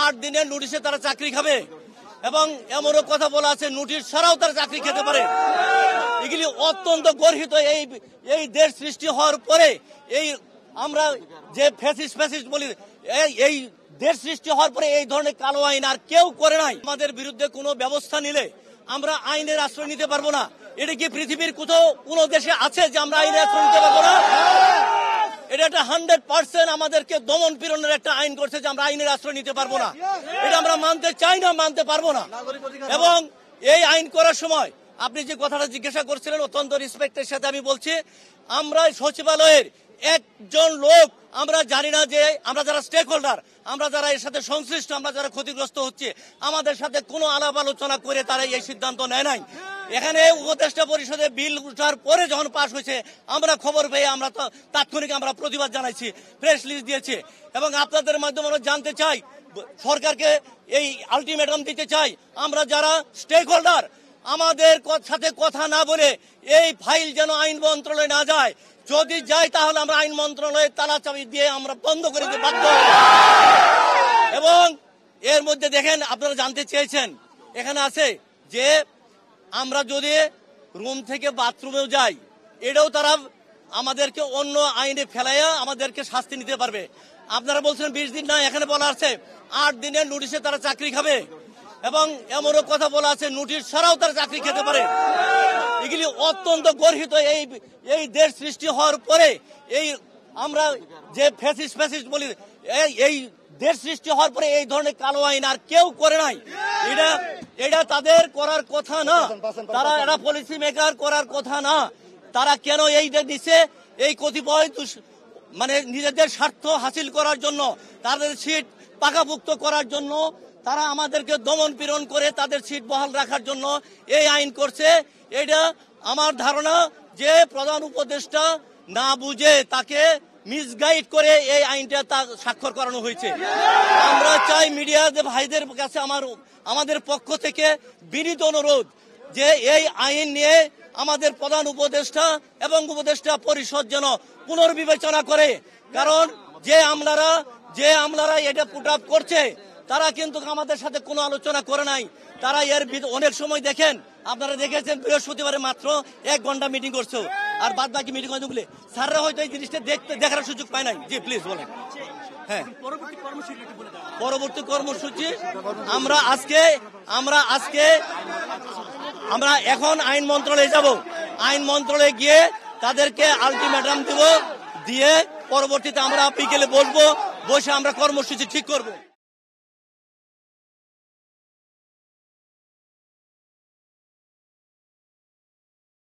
8 দিনের নোটিশে তারা চাকরি খাবে এবং এমনও কথা বলা আছে নোটিশ ছাড়াও তারা চাকরি খেতে পারে। এগুলি অত্যন্ত গর্হিত। এই দেশ সৃষ্টি হওয়ার পরে এই আমরা যে ফ্যাসিস্ট বলি, এই দেশ সৃষ্টি হওয়ার পরে এই ধরনের কালো আইন আর কেউ করে নাই। আমাদের বিরুদ্ধে কোনো ব্যবস্থা নিলে আমরা আইনের আশ্রয় নিতে পারবো না। এটা কি পৃথিবীর কোথাও কোনো দেশে আছে যে আমরা আইনের আশ্রয় নিতে পারবো না? এটা একটা 100% আমাদেরকে দমন পীড়নের একটা আইন করছে যে আমরা আইনের আশ্রয় নিতে পারবো না। এটা আমরা মানতে চাই না, মানতে পারবো না। এবং এই আইন করার সময় আপনি যে কথাটা জিজ্ঞাসা করছিলেন অত্যন্ত রেসপেক্টের সাথে আমি বলছি, আমরা সচিবালয়ের একজন লোক আমরা জানি না যে আমরা যারা স্টেক হোল্ডার, আমরা যারা এর সাথে সংশ্লিষ্ট, আমরা যারা ক্ষতিগ্রস্ত হচ্ছে, আমাদের সাথে কোনো আলাপ আলোচনা করে তারা এই সিদ্ধান্ত নেয় নাই। এখানে উপদেষ্টা পরিষদে বিল উঠার পরে যখন পাশ হয়েছে আমরা খবর পেয়ে আমরা তাৎক্ষণিক আমরা প্রতিবাদ জানাইছি, প্রেস রিলিজ দিয়েছি। এবং আপনাদের মাধ্যমে আমরা জানতে চাই, সরকারকে এই আলটিমেটাম দিতে চাই, আমরা যারা স্টেক হোল্ডার আমাদের সাথে কথা না বলে এই ফাইল যেন আইন মন্ত্রণালয়ে না যায়। যদি যাই তাহলে আমরা আইন মন্ত্রণালয়ে তালা চাবি দিয়ে আমরা বন্ধ করে দিতে বাধ্য। এবং এর মধ্যে দেখেন আপনারা জানতে চেয়েছেন, এখানে আছে যে আমরা যদি রুম থেকে বাথরুমেও যাই এটাও তারা আমাদেরকে অন্য আইনে ফেলাইয়া আমাদেরকে শাস্তি নিতে পারবে। আপনারা বলছেন 20 দিন, না, এখানে বলা আছে 8 দিনের নোটিশে তারা চাকরি খাবে এবং এমনও কথা বলা আছে নোটিশ ছাড়াও তারা চাকরি খেতে পারে। এগুলি অত্যন্ত গর্হিত। এই দেশ সৃষ্টি হওয়ার পরে এই আমরা যে ফ্যাসিস্ট বলি, এই দেশ সৃষ্টি হওয়ার পরে এই ধরনের কালো আইন আর কেউ করে নাই। এটা তাদের করার কথা না, তারা এরা পলিসি মেকার করার কথা না। তারা কেন এইটা দিচ্ছে? এই কতিপয় মানে নিজেদের স্বার্থ হাসিল করার জন্য, তাদের সিট পাকাভুক্ত করার জন্য, তারা আমাদেরকে দমন পীড়ন করে তাদের সিট বহাল রাখার জন্য এই আইন করছে। এটা আমার ধারণা যে প্রধান উপদেষ্টা না বুঝে তাকে মিসগাইড করে এই আইনটা স্বাক্ষর করানো হয়েছে। আমরা চাই মিডিয়া ভাইদের কাছে আমাদের পক্ষ থেকে বিনীত অনুরোধ যে এই আইন নিয়ে আমাদের প্রধান উপদেষ্টা এবং উপদেষ্টা পরিষদ যেন পুনর্বিবেচনা করে। কারণ যে আমলারা এটা পুট আপ করছে তারা কিন্তু আমাদের সাথে কোনো আলোচনা করে নাই। তারা এর অনেক সময় দেখেন, আপনারা দেখেছেন বৃহস্পতিবারে মাত্র 1 ঘন্টা মিটিং করছে, আর বাদ বাকি মিটিং হয়েছে স্যাররা হয়তো এই জিনিসটা দেখার সুযোগ পায় নাই। জি প্লিজ বলেন। হ্যাঁ, পরবর্তী কর্মসূচি আমরা এখন আইন মন্ত্রণালয়ে যাব। আইন মন্ত্রণালয়ে গিয়ে তাদেরকে আলটিমেটাম দিব, দিয়ে পরবর্তীতে আমরা বিকেলে বসে আমরা কর্মসূচি ঠিক করব।